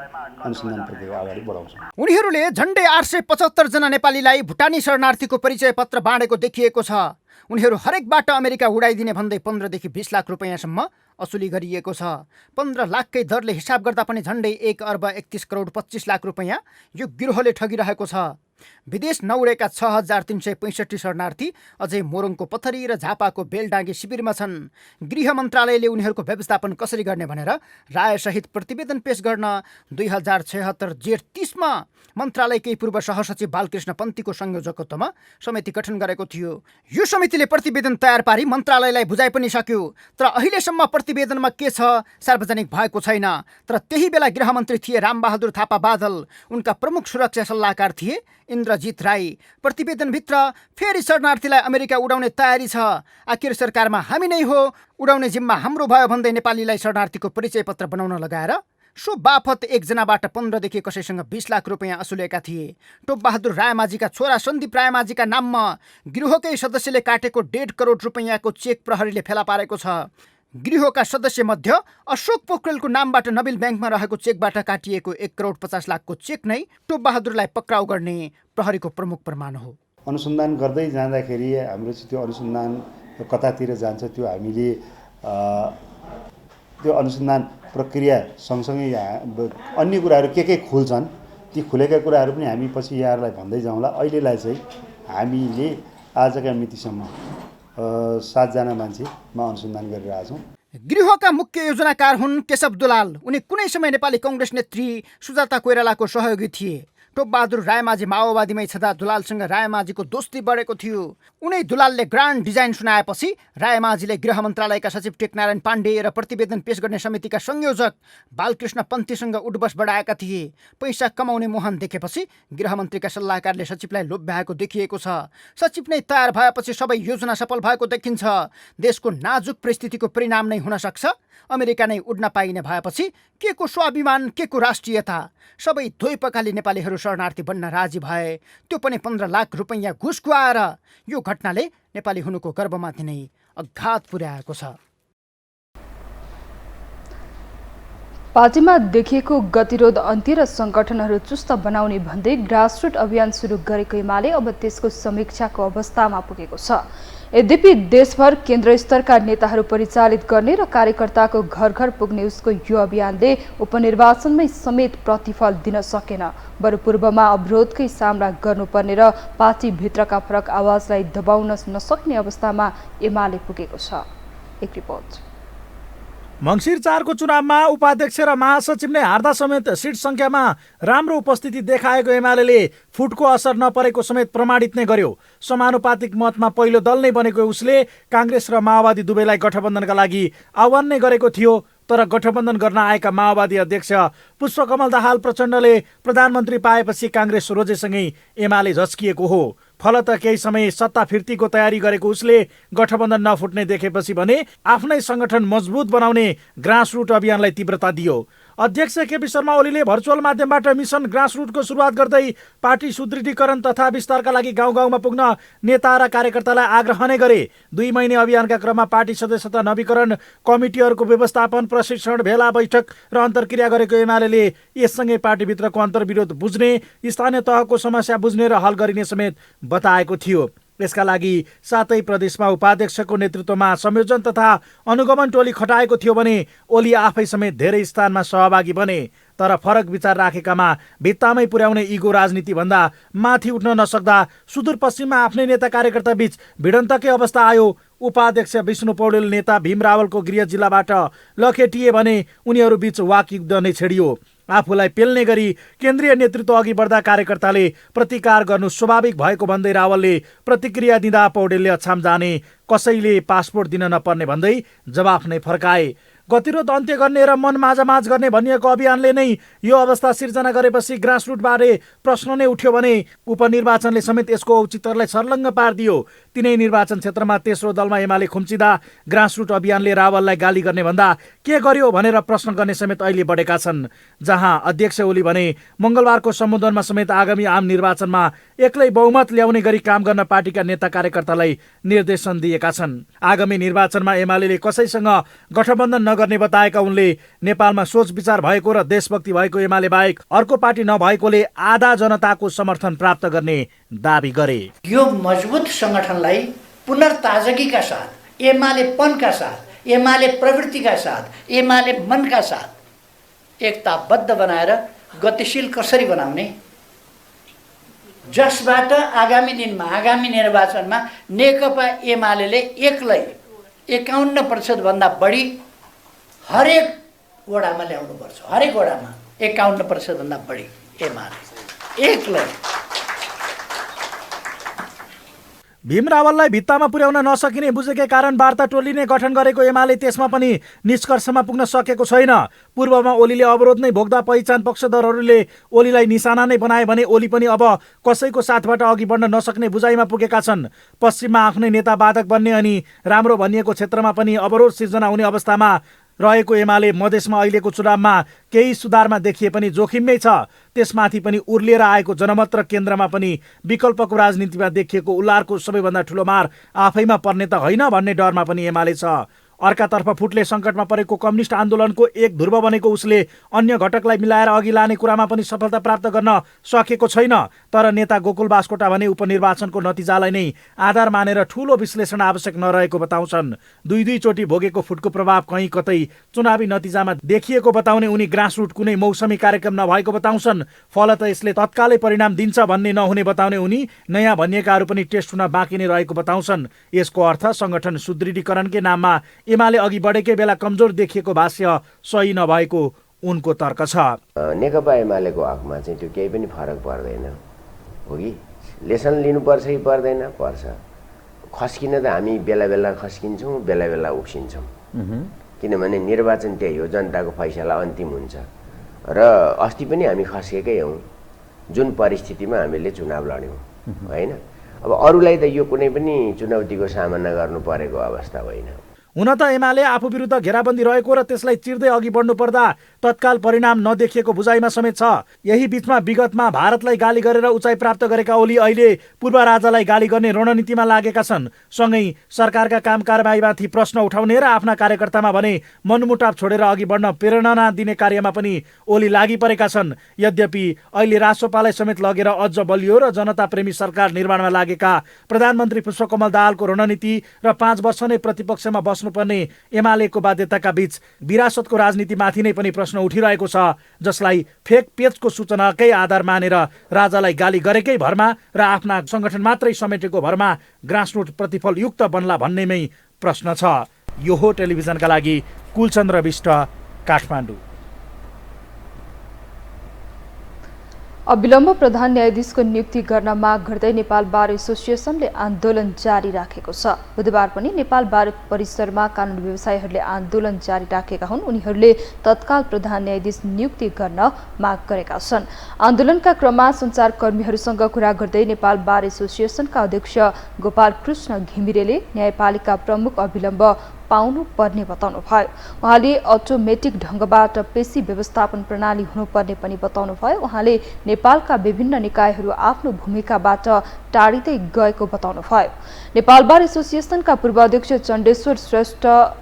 अनुसन्धान प्रक्रिया अगाडि बढाउँछौँ। उनीहरूले झन्डै 875 जना नेपालीलाई भुटानी शरणार्थीको परिचय पत्र बाँडेको देखिएको छ। उनीहरू हरेकबाट अमेरिका उडाइदिने भन्दै 15 देखि 20 लाख रुपैयाँसम्म असुली गरिएको छ। 15 लाखकै दरले हिसाब गर्दा पनि झन्डै 1 अर्ब 31 करोड 25 लाख रुपैयाँ यो गिरोहले ठगिरहेको छ। विदेश नउडेका 6365 शरणार्थी अझै मोरङको पथरी र झापाको बेलडाँगी शिविरमा छन्। गृह मन्त्रालयले उनीहरूको व्यवस्थापन कसरी गर्ने भनेर रायसहित प्रतिवेदन पेश गर्न 2076 जेठ 30 मा मन्त्रालयकै पूर्व सहसचिव बालकृष्ण पन्तीको संयोजकत्वमा समिति गठन गरेको थियो। यो समितिले प्रतिवेदन तयार पारी मन्त्रालयलाई बुझाइ पनि सक्यो, तर अहिलेसम्म प्रतिवेदनमा के छ सार्वजनिक भएको छैन। तर त्यही बेला गृहमन्त्री थिए रामबहादुर थापा बादल, उनका प्रमुख सुरक्षा सल्लाहकार थिए इन्द्रजित राई, प्रतिवेदनभित्र फेरि शरणार्थीलाई अमेरिका उडाउने तयारी छ। आखिर सरकारमा हामी नै हो, उडाउने जिम्मा हाम्रो भयो भन्दै नेपालीलाई शरणार्थीको परिचय पत्र बनाउन लगाएर सो बापत एकजनाबाट 15 देखि कसैसँग 20 लाख रुपियाँ असुलेका थिए। टोपबहादुर रायमाझीका छोरा सन्दीप रायमाझीका नाममा गृहकै सदस्यले काटेको 1.5 करोड रुपियाँको चेक प्रहरीले फेला पारेको छ। गृहका सदस्य मध्ये अशोक पोखरेलको नामबाट नबिल ब्याङ्कमा रहेको चेकबाट काटिएको 1 करोड 50 लाखको चेक नै टोपबहादुरलाई पक्राउ गर्ने प्रहरीको प्रमुख प्रमाण हो। अनुसन्धान गर्दै जाँदाखेरि हाम्रो चाहिँ त्यो अनुसन्धान कतातिर जान्छ त्यो हामीले त्यो अनुसन्धान प्रक्रिया सँगसँगै अन्य कुराहरू के खुल्छन् ती खुलेका कुराहरू पनि हामी पछि यहाँहरूलाई भन्दै जाउँला। अहिलेलाई चाहिँ हामीले आजका मितिसम्म 7 जना मान्छेमा अनुसन्धान गरिरहेका छौँ। गृहका मुख्य योजनाकार हुन् केशव दुलाल। उनी कुनै समय नेपाली कांग्रेस नेत्री सुजाता कोइरालाको सहयोगी थिए। टोपबहादुर रायमाझी माओवादीमै छँदा दुलालसँग रायमाझीको दोस्ती बढेको थियो। उनै दुलालले ग्रान्ड डिजाइन सुनाएपछि रायमाझीले गृह मन्त्रालयका सचिव टेकनारायण पाण्डे र प्रतिवेदन पेश गर्ने समितिका संयोजक बालकृष्ण पन्थीसँग उठबस बढाएका थिए। पैसा कमाउने मोहन देखेपछि गृहमन्त्रीका सल्लाहकारले सचिवलाई लोभ्याएको देखिएको छ। सचिव नै तयार भएपछि सबै योजना सफल भएको देखिन्छ। देशको नाजुक परिस्थितिको परिणाम नै हुन सक्छ। अमेरिका नै उड्न पाइने भएपछि के को स्वाभिमान, के को राष्ट्रियता? सबै धोइपखाली नेपालीहरू शरणार्थी बन्न राजी भए, त्यो पनि 15 लाख रुपैयाँ घुस खुवाएर। यो घटनाले नेपाली हुनुको गर्वमाथि नै आघात पुर्याएको छ। पार्टीमा देखिएको गतिरोध अन्त्य र संगठनहरू चुस्त बनाउने भन्दै ग्रासरुट अभियान सुरु गरेको एमाले अब त्यसको समीक्षाको अवस्थामा पुगेको छ। यद्यपि देशभर केन्द्र स्तरका नेताहरू परिचालित गर्ने र कार्यकर्ताको घर घर पुग्ने उसको यो अभियानले उपनिर्वाचनमै समेत प्रतिफल दिन सकेन। बरु पूर्वमा अवरोधकै सामना गर्नुपर्ने र पार्टीभित्रका फरक आवाजलाई दबाउन नसक्ने अवस्थामा एमाले पुगेको छ। एक रिपोर्ट। मङ्सिर 4 को चुनावमा उपाध्यक्ष र महासचिव नै हार्दा समेत सिट संख्यामा राम्रो उपस्थिति देखाएको एमाले फुटको असर नपरेको समेत प्रमाणित नै गर्यो। समानुपातिक मतमा पहिलो दल नै बनेको उसले काङ्ग्रेस र माओवादी दुवैलाई गठबन्धनका लागि आह्वान नै गरेको थियो। तर गठबन्धन गर्न आएका माओवादी अध्यक्ष पुष्पकमल दाहाल प्रचण्डले प्रधानमन्त्री पाएपछि काङ्ग्रेस रोजेसँगै एमाले झस्किएको हो। फलत केही समय सत्ता फिर्तीको तयारी गरेको उसले गठबन्धन नफुट्ने देखेपछि भने आफ्नै संगठन मजबुत बनाउने ग्रासरुट अभियानलाई तीव्रता दियो। अध्यक्ष केपी शर्मा ओलीले भर्चुअल माध्यमबाट मिसन ग्रासरुटको सुरुवात गर्दै पार्टी सुदृढीकरण तथा विस्तारका लागि गाउँ गाउँमा पुग्न नेता र कार्यकर्तालाई आग्रह नै गरे। 2 महिने अभियानका क्रममा पार्टी सदस्यता नवीकरण, कमिटीहरूको व्यवस्थापन, प्रशिक्षण, भेला बैठक र अन्तर्क्रिया गरेको एमाले यससँगै पार्टीभित्रको अन्तर्विरोध बुझ्ने, स्थानीय तहको समस्या बुझ्ने र हल गरिने समेत बताएको थियो। यसका लागि 7 प्रदेशमा उपाध्यक्षको नेतृत्वमा संयोजन तथा अनुगमन टोली खटाएको थियो भने ओली आफै समेत धेरै स्थानमा सहभागी बने। तर फरक विचार राखेकामा भित्तामै पुर्याउने इगो राजनीति भन्दा माथि उठ्न नसक्दा सुदूरपश्चिममा आफ्नै नेता कार्यकर्ता बीच भिडन्तकै अवस्था आयो। उपाध्यक्ष विष्णु पौडेल नेता भीम रावलको गृह जिल्लाबाट लखेटिए भने उनीहरू बीच वाकयुद्ध नै छेडियो। आफूलाई पेल्ने गरी केन्द्रीय नेतृत्व अघि बढ्दा कार्यकर्ताले प्रतिकार गर्नु स्वाभाविक भएको भन्दै रावलले प्रतिक्रिया दिँदा पौडेलले अछाम जाने, कसैले पासपोर्ट दिन नपर्ने भन्दै जवाफ नै फर्काए। गतिरोध अन्त्य गर्ने र मन माझामाझ गर्ने भनिएको अभियानले नै यो अवस्था सिर्जना गरेपछि ग्रासरुटबारे प्रश्न नै उठ्यो भने उपनिर्वाचनले समेत यसको औचित्यलाई सर्लङ्ग पारिदियो। तिनै निर्वाचन क्षेत्रमा तेस्रो दलमा एमाले खुम्चिँदा ग्रासरुट अभियानले रावललाई गाली गर्ने भन्दा के गर्यो भनेर प्रश्न गर्ने समेत अहिले बढेका छन्। जहाँ अध्यक्ष ओली भने मङ्गलबारको सम्बोधनमा समेत आगामी आम निर्वाचनमा एक्लै बहुमत ल्याउने गरी काम गर्न पार्टीका नेता कार्यकर्तालाई निर्देशन दिएका छन्। आगामी निर्वाचनमा एमाले कसैसँग गठबन्धन गर्ने बताएका उनले नेपालमा सोच विचार भएको र देशभक्ति भएको एमाले बाहेक अर्को पार्टी नभएकोले आधा जनताको समर्थन प्राप्त गर्ने दाबी गरे। यो मजबुत संगठनलाई पुनर्ताजगीका साथ, एमालेपनका साथ, एमाले प्रवृत्तिका साथ, एमाले मनका साथ एकताबद्ध बनाएर गतिशील कसरी बनाउने, जसबाट आगामी दिनमा, आगामी निर्वाचनमा नेकपा एमाले एक्लै 51% भन्दा बढी हरेक वडामा ल्याउनुपर्छ। हरेक वडामा 51% भन्दा बढी एमाले एक्लै। भीम रावललाई भित्तामा पुर्याउन नसकिने बुझेकै कारण वार्ता टोली नै गठन गरेको एमाले त्यसमा पनि निष्कर्षमा पुग्न सकेको छैन। पूर्वमा ओलीले अवरोध नै भोग्दा पहिचान पक्षधरहरूले ओलीलाई निशाना नै बनाए भने ओली पनि अब कसैको साथबाट अघि बढ्न नसक्ने बुझाइमा पुगेका छन्। पश्चिममा आफ्नै नेता बाधक बन्ने अनि राम्रो भनिएको क्षेत्रमा पनि अवरोध सिर्जना हुने अवस्थामा रहेको एमाले मधेसमा अहिलेको चुनावमा केही सुधारमा देखिए पनि जोखिममै छ। त्यसमाथि पनि उर्लिएर आएको जनमत र केन्द्रमा पनि विकल्पको राजनीतिमा देखिएको उल्लारको सबैभन्दा ठुलो मार आफैमा पर्ने त होइन भन्ने डरमा पनि एमाले छ। अर्कातर्फ फुटले सङ्कटमा परेको कम्युनिस्ट आन्दोलनको एक ध्रुव बनेको उसले अन्य घटकलाई मिलाएर अघि लाने कुरामा पनि सफलता प्राप्त गर्न सकेको छैन। तर नेता गोकुल बास्कोटा भने उपनिर्वाचनको नतिजालाई नै आधार मानेर ठूलो विश्लेषण आवश्यक नरहेको बताउँछन्। दुई चोटि भोगेको फुटको प्रभाव कहीँ कतै चुनावी नतिजामा देखिएको बताउने उनी ग्रासरुट कुनै मौसमी कार्यक्रम नभएको बताउँछन्। फलत यसले तत्कालै परिणाम दिन्छ भन्ने नहुने बताउने उनी नयाँ भनिएकाहरू पनि टेस्ट हुन बाँकी नै रहेको बताउँछन्। यसको अर्थ सङ्गठन सुदृढीकरणकै नाममा एमाले अघि बढेकै बेला कमजोर देखिएको भाष्य सही नभएको उनको तर्क छ। नेकपा एमालेको हकमा चाहिँ त्यो केही पनि फरक पर्दैन हो कि लेसन लिनुपर्छ कि पर्दैन, पर्छ। खस्किन त हामी बेला बेला खस्किन्छौँ, बेला बेला उक्सिन्छौँ। किनभने निर्वाचन त्यही हो, जनताको फैसला अन्तिम हुन्छ। र अस्ति पनि हामी खस्केकै हौँ जुन परिस्थितिमा हामीले चुनाव लड्यौँ होइन। अब अरूलाई त यो कुनै पनि चुनौतीको सामना गर्नु परेको अवस्था होइन। हुन त एमाले आफू विरुद्ध घेराबन्दी रहेको र त्यसलाई चिर्दै अघि बढ्नु पर्दा तत्काल परिणाम नदेखिएको बुझाइमा समेत छ। यही बीचमा विगतमा भारतलाई गाली गरेर उचाइ प्राप्त गरेका ओली अहिले पूर्व राजालाई गाली गर्ने रणनीतिमा लागेका छन्। सँगै सरकारका काम कारबाहीमाथि प्रश्न उठाउने र आफ्ना कार्यकर्तामा भने मनमुटाव छोडेर अघि बढ्न प्रेरणा दिने कार्यमा पनि ओली लागि परेका छन्। यद्यपि अहिले रासोपालाई समेत लगेर अझ बलियो र जनताप्रेमी सरकार निर्माणमा लागेका प्रधानमन्त्री पुष्पकमल दाहालको रणनीति र 5 वर्ष नै प्रतिपक्षमा बस्नुपर्ने एमालेको बाध्यताका बीच विरासतको राजनीतिमाथि नै पनि प्रश्न उठिरहेको छ, जसलाई फेक पेजको सूचनाकै आधार मानेर राजालाई गाली गरेकै भरमा र आफ्ना सङ्गठन मात्रै समेटेको भरमा ग्रासरुट प्रतिफलयुक्त बन्ला भन्नेमै प्रश्न छ। यो हो टेलिभिजनका लागि कुलचन्द्र विष्ट, काठमाडौँ। अविलम्ब प्रधान न्यायाधीशको नियुक्ति गर्न माग गर्दै नेपाल बार एसोसिएसनले आन्दोलन जारी राखेको छ। बुधबार पनि नेपाल बार परिसरमा कानुन व्यवसायीहरूले आन्दोलन जारी राखेका हुन्। उनीहरूले तत्काल प्रधान न्यायाधीश नियुक्ति गर्न माग गरेका छन्। आन्दोलनका क्रममा सञ्चारकर्मीहरूसँग कुरा गर्दै नेपाल बार एसोसिएसनका अध्यक्ष गोपाल कृष्ण घिमिरेले न्यायपालिका प्रमुख अविलम्ब पाउनु पर्ने बताउनुभयो। उहाँले अटोमेटिक ढङ्गबाट पेशी व्यवस्थापन प्रणाली हुनुपर्ने पनि बताउनुभयो। उहाँले नेपालका विभिन्न निकायहरू आफ्नो भूमिकाबाट टाढिँदै गएको बताउनुभयो। नेपाल बार एसोसिएसनका पूर्व अध्यक्ष चण्डेश्वर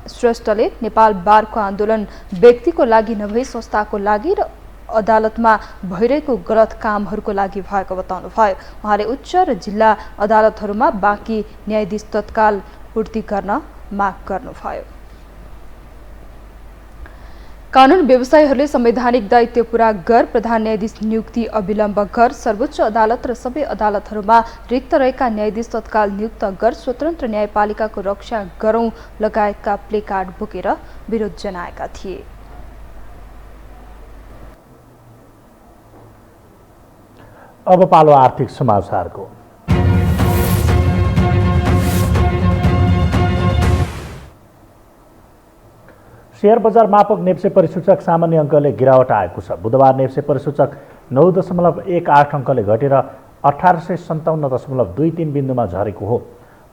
श्रेष्ठले नेपाल बारको आन्दोलन व्यक्तिको लागि नभई संस्थाको लागि र अदालतमा भइरहेको गलत कामहरूको लागि भएको बताउनुभयो। उहाँले उच्च र जिल्ला अदालतहरूमा बाँकी न्यायाधीश तत्काल पूर्ति गर्न माग गर्नुभयो। कानुन व्यवसायीहरूले संवैधानिक दायित्व पूरा गर, प्रधान न्यायाधीश नियुक्ति अविलम्ब गर, सर्वोच्च अदालत र सबै अदालतहरूमा रिक्त रहेका न्यायाधीश तत्काल नियुक्त गर, स्वतन्त्र न्यायपालिकाको रक्षा गरौँ लगायतका प्लेकार्ड बोकेर विरोध जनाएका थिए। अब पालो आर्थिक समाचारको। शेयर बजार मापक नेप्से परिसूचक सामान्य अङ्कले गिरावट आएको छ। बुधबार नेप्से परिसूचक 9.18 अङ्कले घटेर 1857.23 बिन्दुमा झरेको हो।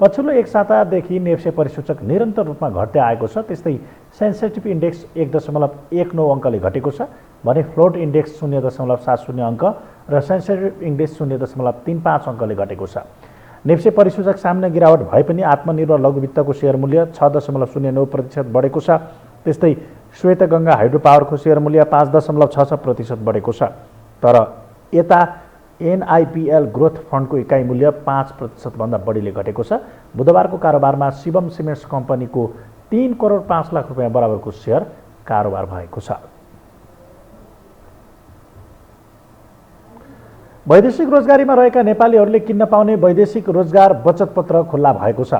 पछिल्लो एक सातादेखि नेप्से परिसूचक निरन्तर रूपमा घट्दै आएको छ। त्यस्तै सेन्सिटिभ इन्डेक्स 1.19 अङ्कले घटेको छ भने फ्लोट इन्डेक्स 0.70 अङ्क र सेन्सिटिभ इन्डेक्स 0.35 अङ्कले घटेको छ। नेप्से परिसूचक सामान्य गिरावट भए पनि आत्मनिर्भर लघुवित्तको शेयर मूल्य 6.09% बढेको छ। त्यस्तै श्वेतगङ्गा हाइड्रो पावरको शेयर मूल्य 5.66% बढेको छ। तर यता NIPL ग्रोथ फन्डको इकाइ मूल्य 5% भन्दा बढीले घटेको छ। बुधबारको कारोबारमा शिवम सिमेन्ट्स कम्पनीको 3 करोड 5 लाख रुपियाँ बराबरको शेयर कारोबार भएको छ। वैदेशिक रोजगारीमा रहेका नेपालीहरूले किन्न पाउने वैदेशिक रोजगार बचत पत्र खुल्ला भएको छ।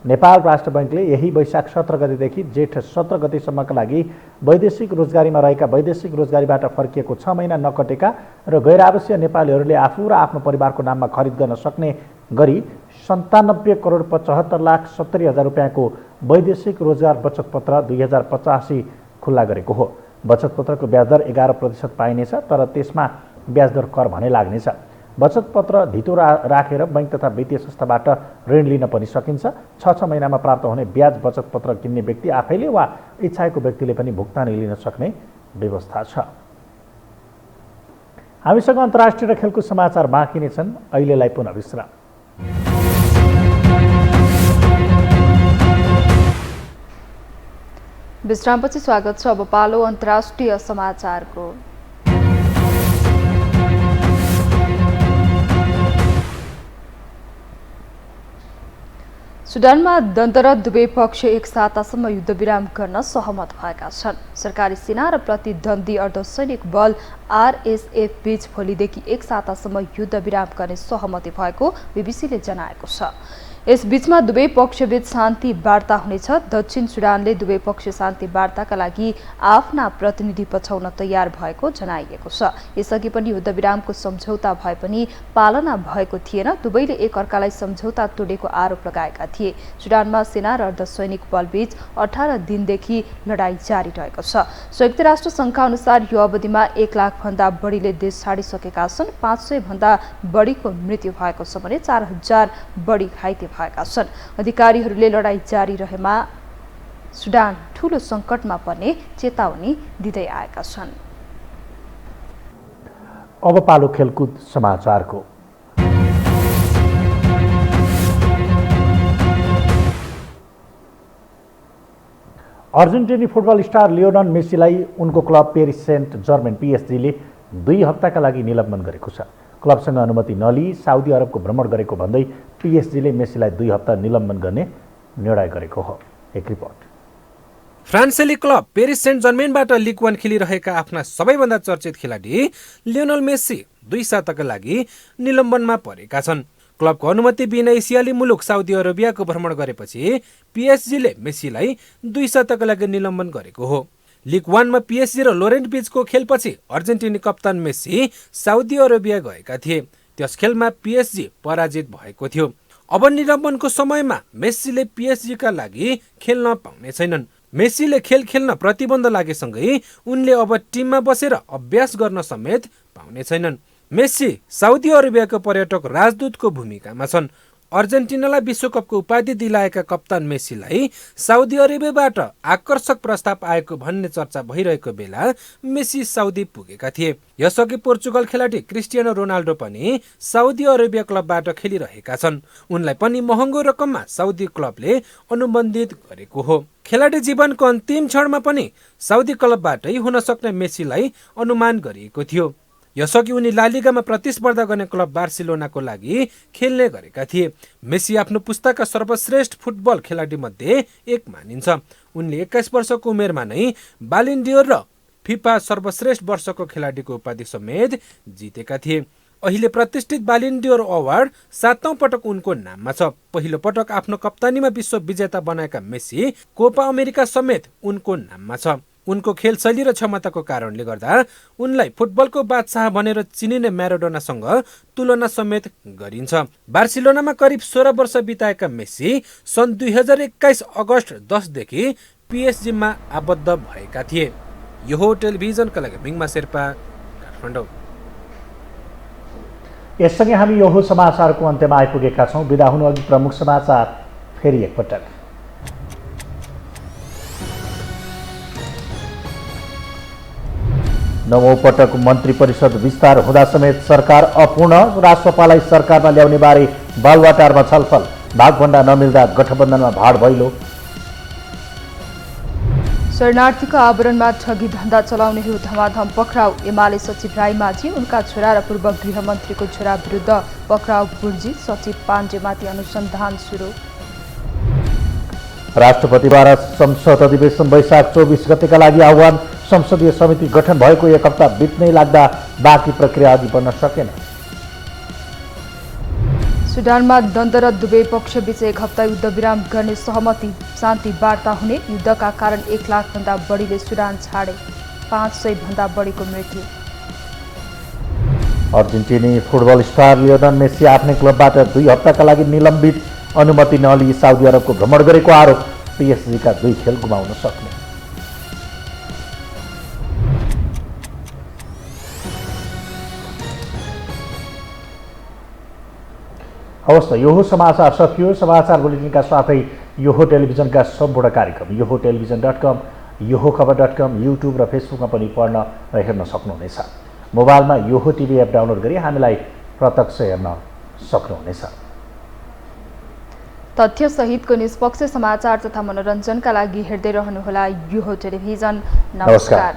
नेपाल राष्ट्र बैङ्कले यही वैशाख 17 गतेदेखि जेठ 17 गतेसम्मका लागि वैदेशिक रोजगारीमा रहेका वैदेशिक रोजगारीबाट फर्किएको 6 महिना नकटेका र गैर आवासीय नेपालीहरूले आफू र आफ्नो परिवारको नाममा खरिद गर्न सक्ने गरी 97 करोड 75 लाख 70 हजार रुपियाँको वैदेशिक रोजगार बचत पत्र 2085 खुल्ला गरेको हो। बचत पत्रको ब्याजदर 11% पाइनेछ, तर त्यसमा ब्याजदर कर भने लाग्नेछ। बचत पत्र धितो राखेर बैंक तथा वित्तीय संस्थाबाट ऋण लिन पनि सकिन्छ। 6 महिनामा प्राप्त हुने ब्याज बचत पत्र किन्ने व्यक्ति आफैले वा इच्छाएको व्यक्तिले पनि भुक्तानी लिन सक्ने व्यवस्था छ। हामीसँग अन्तर्राष्ट्रिय र खेलकुद समाचार बाँकी नै छन्। अहिलेलाई पुनः विश्राम। विश्रामपछि स्वागत छ। अब पालो अन्तर्राष्ट्रिय समाचारको। सुडानमा द्वन्द्वरत दुवै पक्ष एक सातासम्म युद्धविराम गर्न सहमत भएका छन्। सरकारी सेना र प्रतिद्वन्दी अर्धसैनिक बल आरएसएफ बीच भोलिदेखि एक सातासम्म युद्धविराम गर्ने सहमति भएको बीबीसीले जनाएको छ। यस बीचमा दुवै पक्षबीच शान्ति वार्ता हुनेछ। दक्षिण सुडानले दुवै पक्ष शान्ति वार्ताका लागि आफ्ना प्रतिनिधि पठाउन तयार भएको जनाइएको छ। यसअघि पनि युद्धविरामको सम्झौता भए पनि पालना भएको थिएन। दुवैले एकअर्कालाई सम्झौता तोडेको आरोप लगाएका थिए। सुडानमा सेना र अर्धसैनिक बलबीच 18 दिनदेखि लडाईँ जारी रहेको छ। संयुक्त राष्ट्र सङ्घका अनुसार यो अवधिमा 1 लाखभन्दा बढीले देश छाडिसकेका छन्। 500 भन्दा बढीको मृत्यु भएको छ भने 4000 बढी घाइते भएका छन्। अधिकारीहरूले लडाईँ जारी रहेमा सुडान ठूलो सङ्कटमा पर्ने चेतावनी दिँदै आएका छन्। अब पालो खेलकुद समाचारको। अर्जेन्टिनी फुटबल स्टार लियोनल मेसीलाई उनको क्लब पेरिस सेन्ट जर्मेन पीएसजीले 2 हप्ताका लागि निलम्बन गरेको छ। क्लबसँग अनुमति नलिई साउदी अरबको भ्रमण गरेको भन्दै पीएसजीले मेसीलाई 2 हप्ता निलम्बन गर्ने निर्णय गरेको हो। एक रिपोर्ट। फ्रान्सेली क्लब पेरिस सेन्ट जर्मेनबाट लिग 1 खेलिरहेका आफ्ना सबैभन्दा चर्चित खेलाडी लियोनल मेसी 2 साताका लागि निलम्बनमा परेका छन्। क्लबको अनुमति बिना एसियाली मुलुक साउदी अरेबियाको भ्रमण गरेपछि पीएसजीले मेसीलाई 2 साताका लागि निलम्बन गरेको हो। लिग 1 मा पीएसजी र लोरेन्ट बीचको खेलपछि अर्जेन्टिनी कप्तान मेसी साउदी अरेबिया गएका थिए। त्यस खेलमा पीएसजी पराजित भएको थियो। अब निलम्बनको समयमा मेसीले पीएसजीका लागि खेल्न पाउने छैनन्। मेसीले खेल खेल्न प्रतिबन्ध लागेसँगै उनले अब टिममा बसेर अभ्यास गर्न समेत पाउने छैनन्। मेसी साउदी अरेबियाको पर्यटक राजदूतको भूमिकामा छन्। अर्जेन्टिनालाई विश्वकपको उपाधि दिलाएका कप्तान मेसीलाई साउदी अरेबियाबाट आकर्षक प्रस्ताव आएको भन्ने चर्चा भइरहेको बेला मेसी साउदी पुगेका थिए। यसअघि पोर्चुगल खेलाडी क्रिस्टियानो रोनाल्डो पनि साउदी अरेबिया क्लबबाट खेलिरहेका छन्। उनलाई पनि महँगो रकममा साउदी क्लबले अनुबन्धित गरेको हो। खेलाडी जीवनको अन्तिम क्षणमा पनि साउदी क्लबबाटै हुन सक्ने मेसीलाई अनुमान गरिएको थियो। यसअघि उनी ला लिगामा प्रतिस्पर्धा गर्ने क्लब बार्सिलोनाको लागि खेल्ने गरेका थिए। मेसी आफ्नो पुस्ताका सर्वश्रेष्ठ फुटबल खेलाडी मध्ये एक मानिन्छ। उनले 21 वर्षको उमेरमा नै बालन डियोर र फिफा सर्वश्रेष्ठ वर्षको खेलाडीको उपाधि समेत जितेका थिए। अहिले प्रतिष्ठित बालन डियोर अवार्ड 7औं पटक उनको नाममा छ। पहिलो पटक आफ्नो कप्तानीमा विश्व विजेता बनाएका मेसी कोपा अमेरिका समेत उनको नाममा छ। उनको खेल शैली र क्षमताको कारणले गर्दा उनलाई फुटबलको बादशाह भनेर चिनिने म्याराडोनासँग तुलना समेत गरिन्छ। बार्सिलोनामा करिब 16 वर्ष बिताएका मेसी सन् 2021 अगस्त 10 देखि पीएसजीमा आबद्ध भएका थिए। यो हो टेलिभिजनका लागि मिङमा शेर्पा, काठमाडौँ। यससँगै हामी यो समाचारको अन्त्यमा आइपुगेका छौँ। बिदा हुनु अघि प्रमुख समाचार फेरि एकपटक। नवौं पटक मन्त्री परिषद विस्तार हुँदा समेत सरकार अपूर्ण। राष्ट्रपालाई सरकारमा ल्याउने बारे बालुवाटारमा छलफल। भागभन्दा नमिल्दा गठबन्धनमा भाड भइलो। शरणार्थीको आवरणमा ठगी धन्दा चलाउनेहरू धमाधम पक्राउ। एमाले सचिव राईमाझी, उनका छोरा र पूर्व गृहमन्त्रीको छोरा विरुद्ध पक्राउ बुर्जी। सचिव पाण्डेमाथि अनुसन्धान सुरु। राष्ट्रपतिद्वारा संसद अधिवेशन वैशाख 24 गतेका लागि आह्वान। संसदीय समिति गठन भएको 1 हप्ता बित्नै लाग्दा बाँकी प्रक्रिया अघि बढ्न सकेन। सुडानमा द्वन्द्वरत दुवै पक्षबीच 1 हप्ता युद्धविराम गर्ने सहमति। शान्ति वार्ता हुने। युद्धका कारण 1 लाखभन्दा बढीले सुडान छाडे। 500 भन्दा बढीको मृत्यु। अर्जेन्टिनी फुटबल स्टार लियोनल मेसी आफ्नै क्लबबाट 2 हप्ताका लागि निलम्बित, अनुमति नलिई साउदी अरबको भ्रमण गरेको आरोप, पिएसजीका 2 खेल गुमाउन सक्ने। हवस् त, यो हो समाचार सकियो। समाचार बुलेटिनका साथै यो हो टेलिभिजनका सम्पूर्ण कार्यक्रम यो टेलिभिजन.com, यो खबर.com, युट्युब र फेसबुकमा पनि पढ्न र हेर्न सक्नुहुनेछ। मोबाइलमा यो हो टिभी एप डाउनलोड गरी हामीलाई प्रत्यक्ष हेर्न सक्नुहुनेछ। तथ्यसहितको निष्पक्ष समाचार तथा मनोरञ्जनका लागि हेर्दै रहनुहोला यो हो टेलिभिजन। नमस्कार।